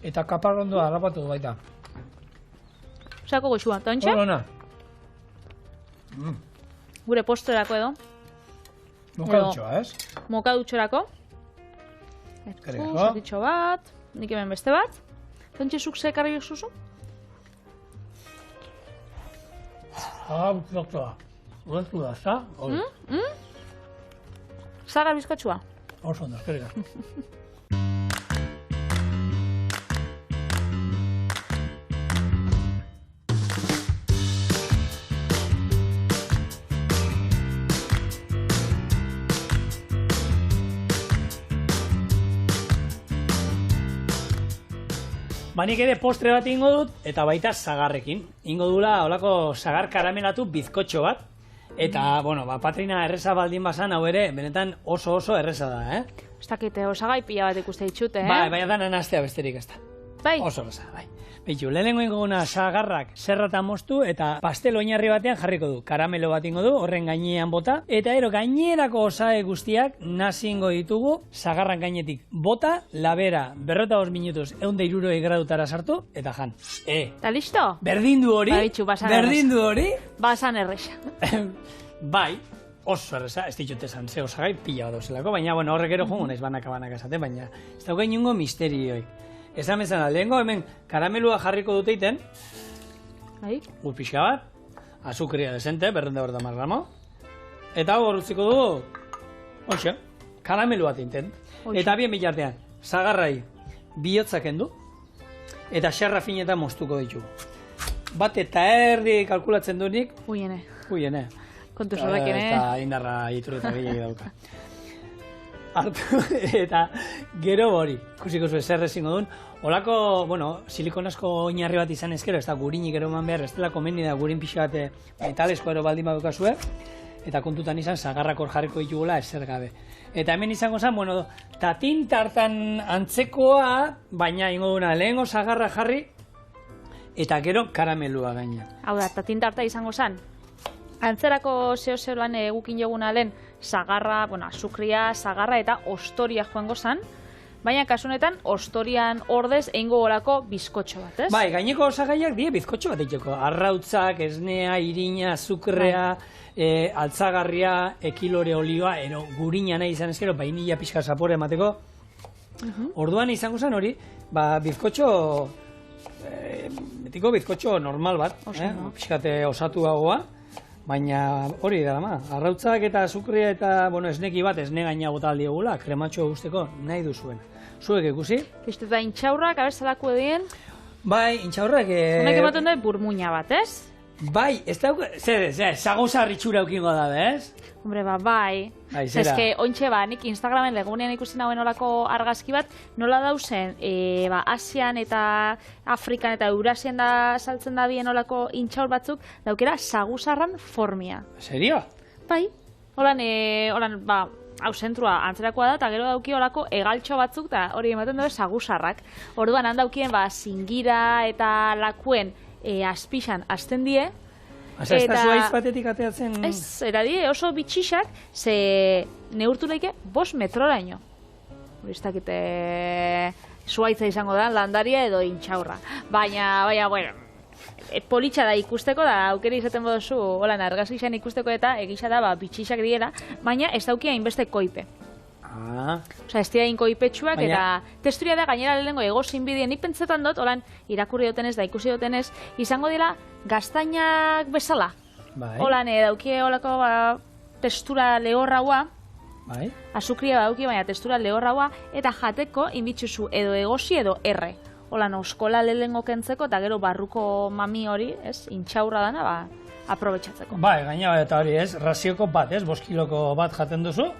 Eta kaparrondoa harrapatu baita. Zako goxua, tontxe? Horona. Gure postrerako edo. Mokadutxoa, Mokadutxorako. Zatitxo bat, nik hemen beste bat. Tontxe zuk zekarri zuzu? Doktora. Horretu da, za? Zara bizkotxua? Oso ondo, eskerrik asko. Nik ere postre bat ingo dut, eta baita zagarrekin. Ingo dula holako zagar karamelatu bizkotxo bat. Eta, Patrina erreza baldin bazan, hau ere, benetan oso erreza da, Ez dakite, osagai pila bat ikuste ditxute, Baina da nanaztea besterik ez da. Bai? Oso erreza, bai. Beitu, lehenengo ingo guna zagarrak zerratan moztu, eta pastel oinarri batean jarriko du. Karamelo bat ingo du, horren gainean bota. Eta gainerako osagai guztiak nazi ingo ditugu, zagarran gainetik bota, labera, 45 minutuz, 160 gradutara sartu, eta jan. Eta listo? Berdindu hori? Berdindu hori? Basan erresa. Bai, oso erresa, ez ditut esan, ze osagai pila bat dozelako, baina horrek ero jongo naiz banaka esaten, baina ez dauka inungo misterioik. Esan bezala, lehenko hemen karamelua jarriko dute iten, ur pixka bat, azukria desente, 250 gramo, eta hor utziko du, karamelua tinten. Eta bien bitartean, zagarrai bihotzak endu, eta xarra finetan moztuko ditugu. Bat eta erdi kalkulatzen duenik, Uiene. Kontu zorrekin, Eta indarra iturreta gehiagik dauka. Hartu, eta gero hori, ikusiko zuen zer ezingo duen. Olako, silikonazko oinarri bat izan ezkero, ez da gurinik ero eman behar, ez dela komendi da gurin pixa bat metalesko ero baldin badukazue, eta kontutan izan zagarrak hor jarriko ditugula ezer gabe. Eta hemen izango zen, tatin tartan antzekoa, baina ingo duna lehengo zagarra jarri, eta gero karamelua gaina. Hau da, tatin tarta izango zen, antzerako zeo-zeroan egukin joguna lehen, zagarra, azukria, zagarra eta ostoria joango zen, baina kasunetan ostorian ordez egingo gorako bizkotxo bat, ez? Bai, gaineko osagaiak die bizkotxo bat egiteko. Arrautzak, esnea, irina, azukrea, altzagarria, ekilore olioa, gurina nahi izan ezkero, bainilla pixka zapore emateko. Orduan izango zen hori, bizkotxo betiko bizkotxo normal bat, pixkate osatuagoa, baina hori da, arrautzak eta azukria eta, esneki bat, esne gaina bota aldiogula, krematxo guzteko nahi duzuen. Zuek ikusi? Piste da intxaurrak, abezalako edien? Bai, intxaurrak... Honek ematen da burmuina bat, ez? Bai, ez da, zagoza ritxura eukingo da, ez? Hombre, bai. Eske, ointxe, nik Instagramen legunean ikusi nauen olako argazki bat, nola dauzen, Asian eta Afrikan eta Eurasian da saltzen da bien olako intxaur batzuk, daukera saguzarran formia. Serio? Bai. Holan, hau zentrua antzerakoa da, eta gero dauki olako egaltxo batzuk, eta hori ematen dugu saguzarrak. Orduan, handaukien, zingira eta lakuen azpixan azten die. Ez da zuaiz batetik ateatzen... Ez, era die, oso bitxixak, ze neurtu leike 5 metroraino. Hori ez dakite zuaitza izango da, landaria edo intxaurra. Baina, bueno, politxa da ikusteko, da aukeri izaten bodozu, holan, argazkixan ikusteko eta egisa da, bitxixak diela, baina ez daukia inbeste koipe. Osa, ez dira inkoipetsuak, eta testuria da gainera lehenengo egozin bideen, nik pentsetan dut, holan, irakurri dutenez da ikusi dutenez, izango dira gaztainak bezala. Holan, daukie holako testura lehorraua, azukria daukie, baina testura lehorraua, eta jateko inbitzuzu edo egozi edo erre. Holan, oskola lehenengo kentzeko, eta gero barruko mami hori, ez, intxaurra dana, aprobetxatzeko. Bai, gaina eta hori, ez, razioko bat, ez, 5 kiloko bat jaten duzu,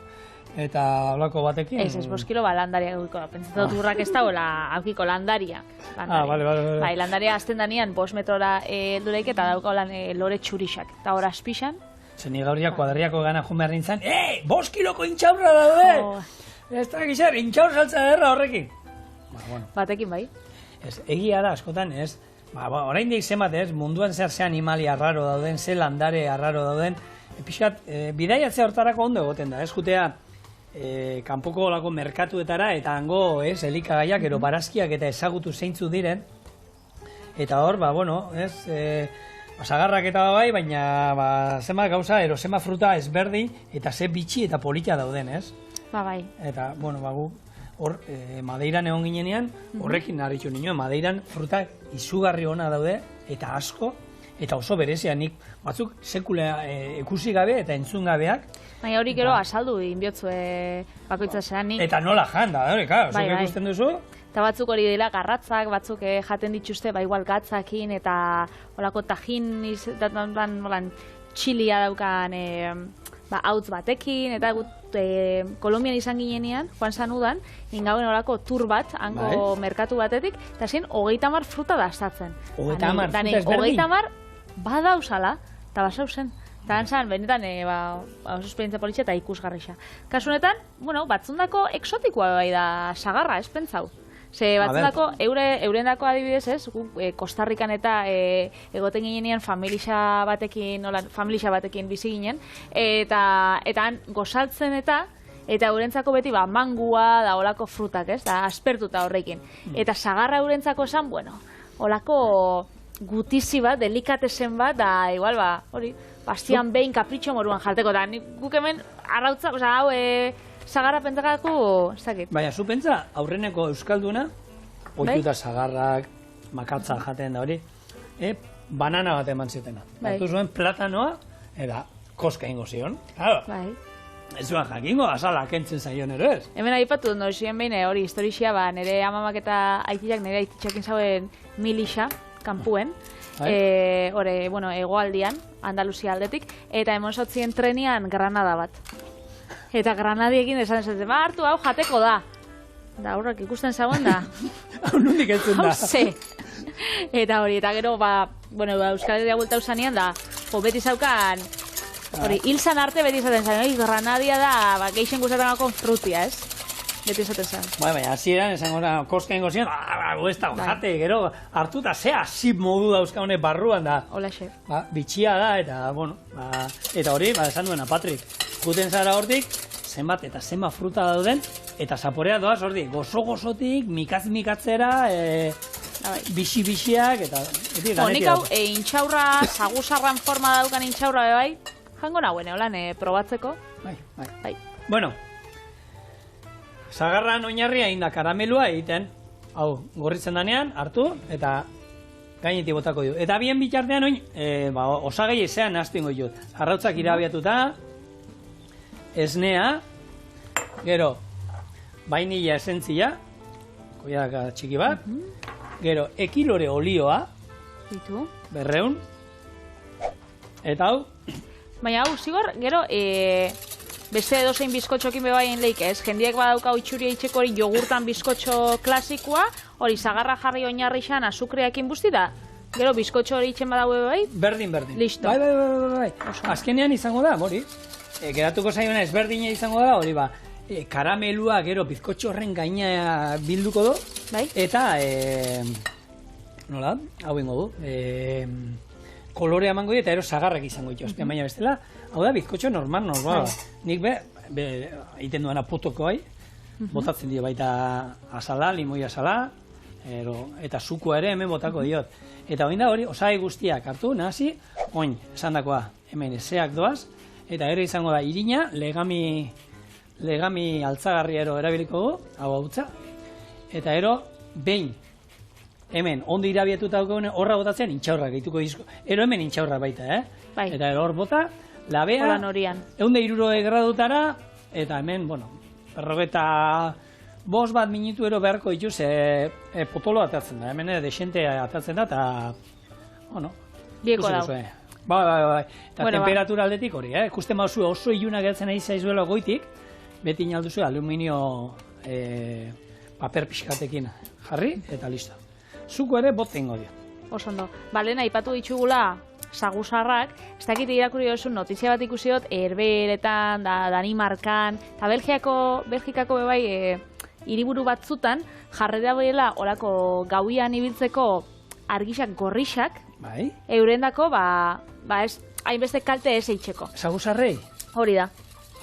eta holako batekin... Ez, 5 kilo landaria eguiko da. Pentsatu urrak ez dagoela aukiko landaria. Bale. Bai, landaria azten danean 5 metrora heldureik eta dauka holan lore txurixak. Eta hor azpixan... Zeni gaurria kuadriako gana jun behar nintzen, 5 kiloko intxaurra daude! Ez da gizar, intxaur saltza derra horrekin. Batekin bai. Ez, egia da, askotan, ez? Orain dik zemat, ez? Munduan zer ze animalia arraro dauden, ze landare arraro dauden. Pixkat, bidaiatzea hortarako ondo egoten da, ez? Jutea, kanpoko olako merkatuetara eta hango elikagaiak ero barazkiak eta ezagutu zeintzu diren eta hor, sagarrak eta bai, baina zema gauza, zema fruta ezberdin eta ze bitxi eta polita dauden, ez? Bai. Eta, hor, Madeiran egon ginenean, horrekin narritu nioen, Madeiran fruta izugarri ona daude eta asko, eta oso berezia, nik batzuk sekula ikusi gabe eta entzun gabeak. Baina hori gero asaldu inbiotzu bakoitza zean nik. Eta nola janda, zuk ikusten duzu? Eta batzuk hori dela garratzak, batzuk jaten dituzte, igual gatzakin eta holako tajin txilia daukan hautz batekin, eta Kolombian izan ginenean, Juan Sanudan, ingauen horako tur bat, hango merkatu batetik, eta zen 30 fruta daztatzen. 30 fruta ezberdin? 30 badauzala, eta basau zen. Eta gantzan, benetan, oso esperientzia politxe eta ikusgarrixa. Kasu honetan, batzundako eksotikoa bai da sagarra, ez pentsau. Ze batzundako, eurendako adibidez ez, Kostarrikan eta egoten ginean familia batekin bizi ginen, eta han gozaltzen eta eurentzako beti mangua da olako frutak, ez, da aspertuta horrekin. Eta sagarra eurentzako esan, olako gutizi bat, delikatesen bat, da igual hori, bastian behin kapritxo moruan jalteko, eta guk hemen arrautza, hau sagarra pentsakako, ez dakit. Baina, zu pentsa, aurreneko euskalduna, oituta sagarrak, makatza jaten da hori, banana bat eman zitena. Batu zuen platanoa, eta koska ingo zion. Bai. Ez zuen jakingo, azala kentzen zaion ero ez. Hemen aipatu dut, ziren behin hori historixia, nire amamak eta aitiak, nire aititxakin zauen milixa, kanpuen, hegoaldian, Andaluzia aldetik, eta emon sotzien trenian Granada bat. Eta Granadiekin esan zaten, hartu hau jateko da. Da horrek ikusten zagoen da. Hau nondik entzun da. Eta hori, eta gero, Euskal Herria bulta usanean da, beti zaukan, hori, hilzan arte beti izaten zaten, Granadia da, geixen gustatzen gakon frutia, ez? Beti izaten zaten. Baina, hasieran esango da, koska ingo ziren, ez da, jate, gero, hartu eta zea zip modu dauzkaune barruan da. Hola, xe. Bitxia da, eta, eta hori, esan duena, Patrik, guten zara hortik, zenbat eta zenbat fruta dauden, eta zaporea doaz hortik, gozo-gozotik, mikaz-mikatzera, bixi-bixiak, eta... Nik hau, intxaurra, saguzarran forma daukan intxaurra bai, jango nagoen, holan, probatzeko. Bai. Bueno, sagarran oinarria inda karamelua egiten, hau, gorritzen danean, hartu, eta gainetik botako du. Eta bien bitartean oin, osagai ezean nahaztu ingo dut. Arrautzak irabiatuta, esnea, gero, vainilla esentzia, koiaka txiki bat, gero, ekilore olioa, Ditu. 200, eta hau, Baina hau, zigor, gero, beste edozein bizkotxokin bebaien leik ez, jendiek badauka itxuria itxeko hori jogurtan bizkotxo klasikoa, hori zagarra jarri oinarri xan azukreakin busti da, gero bizkotxo hori itxen badaue bai? Berdin. Listo. Bai. Azkenean izango da, hori. Geratuko zaiona ezberdina izango da, hori ba, karamelua gero bizkotxo horren gaina bilduko du, Bai? eta, nola, hau ingo du, kolorea emango di eta ero zagarrak izango ditu, baina bestela, hau da bizkotxo normal. Nik egiten duena potoko bai, botatzen dio baita azala, limoi azala, eta zukua ere hemen botako diot. Eta oin da hori, osagai guztiak hartu, nahasi, oin, esan dakoa, hemen ezeak doaz, eta ere izango da irina, legami altzagarri ero erabiliko du, hau hautza, eta ero, behin, hemen, ondo irabiatuta daukagune, horra botatzean intxaurrak gehituko dizko. Ero hemen intxaurrak baita, Bai. Eta ero hor bota, labea, Holan horian. 160 gradutara, eta hemen, bueno, 45 bat minutu ero beharko dituz, potolo atatzen da, hemen desente atatzen da, eta, bueno, Bieko dau. Bai. Eta temperatura aldetik hori, ikusten mauzue oso iluna gertzen ari zaizuela goitik, beti inalduzue aluminio paper pixkatekin jarri, eta listo. Zuko ere bot egingo dio. Oso ondo. Balena, aipatu ditugula saguzarrak, ez dakit irakurri duzu notizia bat ikusi dut, Herbeheretan, Danimarkan, eta Belgikako bebai hiriburu batzutan, jarri dagoela olako gauian ibiltzeko argisak gorrixak, Bai? Eurendako, ez, hainbeste kalte ez eitzeko. Saguzarrei? Hori da.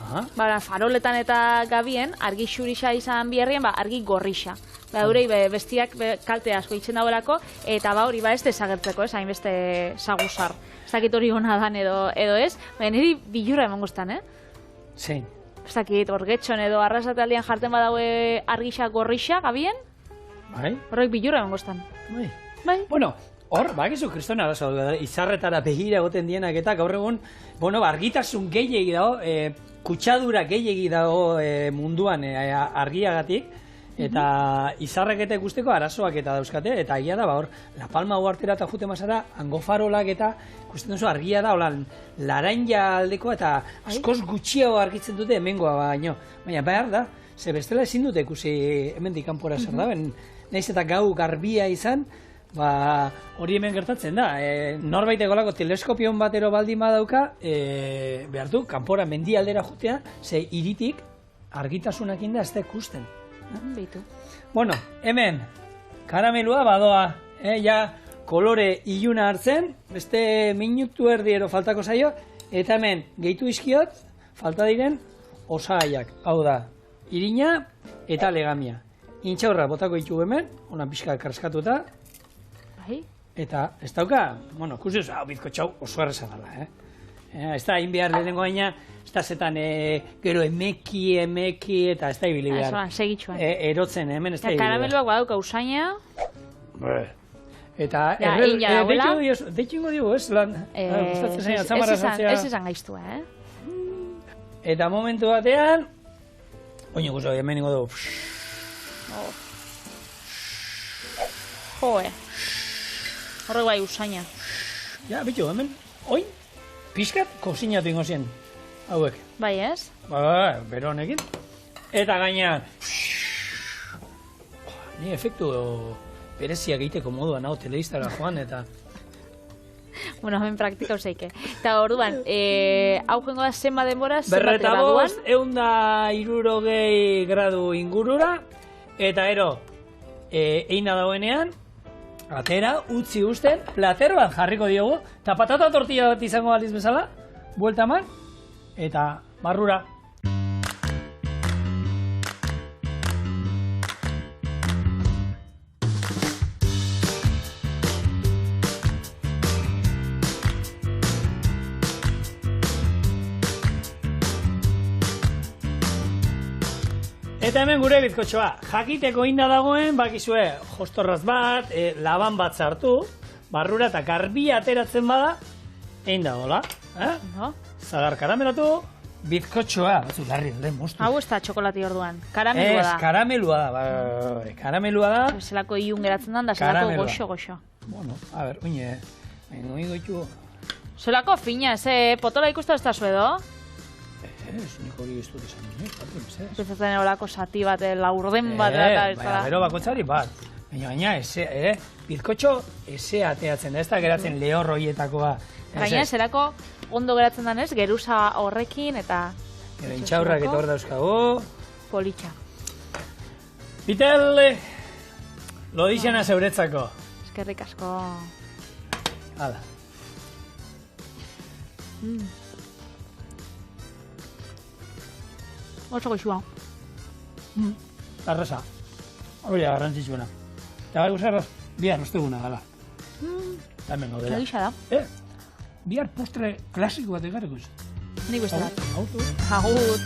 Aha. Faroletan eta gabien, argi xurixa izan biherrien, argi gorrixa. Eurei bestiak kalte asko itzen dauelako, eta hori ez desagertzeko, ez, hainbeste saguzar. Ez dakit hori hona dan edo ez, baina niri bilurra eman guztan, Zein? Ez dakit, orgetxon edo arrasataldian jarten badaue argixa gorrixa gabien, Bai? horrek bilurra eman guztan. Bai. Bueno, hor, bakizu kriston arazo, izarretara begira egoten dienak eta gaur egun, argitasun gehiegi dago, kutsadura gehiegi dago munduan argiagatik, eta izarreketek guzteko arazoak eta dauzkate, eta egia da, hor, La Palma uartera eta jute mazara, hango farolak eta ikusten duzu argia da, holan, laranja aldekoa eta askoz gutxiago argitzen dute hemengoa baino. Baina behar da, ze bestela ezin dute ikusi hemendik kanpora zer da, nahiz eta gau garbia izan, hori hemen gertatzen da. Norbait egolako teleskopion batero baldin badauka, behar du, kanpora mendialdera jutea, ze hiritik argitasunakin da ez da ikusten. Beitu. Bueno, hemen, karamelua badoa, ja kolore iluna hartzen, beste minutu erdiero faltako zaio, eta hemen gehitu izkiot, falta diren osagaiak. Hau da, irina eta legamia. Intxaurra botako ditugu hemen, ona pixka karskatuta, eta ez dauka, kusuz, hau bizkotxau oso erreza dela, ez da, hain behar lehenengo baina, ez da zetan gero emeki, eta ez da ibili behar. Segitxuan. Erotzen, hemen ez da ibili behar. Karameluak badauka usaina. Eta deitu ingo dugu, ez lan? Ez esan gaiztua, Eta momentu batean, oin guzo, hemen ingo dugu. Joe. Horrek bai usaina. Ja, bitu, hemen, oin, pixkat kozinatu ingo zen, hauek. Bai ez? Bero honekin. Eta gaina, ni efektu bereziak egiteko moduan, hau, telebistara joan, eta... Bueno, hemen praktika useike. Eta orduan, hau jengo da zenba denbora, zenbat graduan? 160 gradu ingurura, eta ero, eina dagoenean, atera, utzi usten, plater bat jarriko diogu, eta patata tortilla bat izango baliz bezala, buelta eman, eta barrura. Eta hemen gure bizkotxoa, jakiteko inda dagoen, bakizue, jostorraz bat, laban bat zartu, barrura eta garbia ateratzen bada, egin da, hola. No? Zagar karamelatu, bizkotxoa, batzu larri den moztu. Hau ez da txokolati orduan, karamelua da. Karamelua da, karamelua da. Zelako ilun geratzen da, da zelako goxo. Bueno, a ber, uine, oingo itxu. Zelako fina, potola ikustu ez da zuedo? Ez, nik hori ez dut esan dut, ez. Pentsatzen olako sati bat, laurden bat, eta Bero bakotzari bat. Baina, bizkotxo eze ateatzen da, ez da geratzen lehorroietakoa. Gaina, zerako ondo geratzen danez, geruza horrekin eta... Gero intxaurrak eta hor dauzkago. Politxa. Bitel, lodixena zeuretzako. Eskerrik asko. Hala. Oso goxua. Arrasa. Hori da, garrantzitsuena. Eta bai guzarraz, bihar osteguna gala. Hemen gaudela. Egixa da. Bihar postre klasiko bat egarriko. Nik beste bat. Auto. Agur.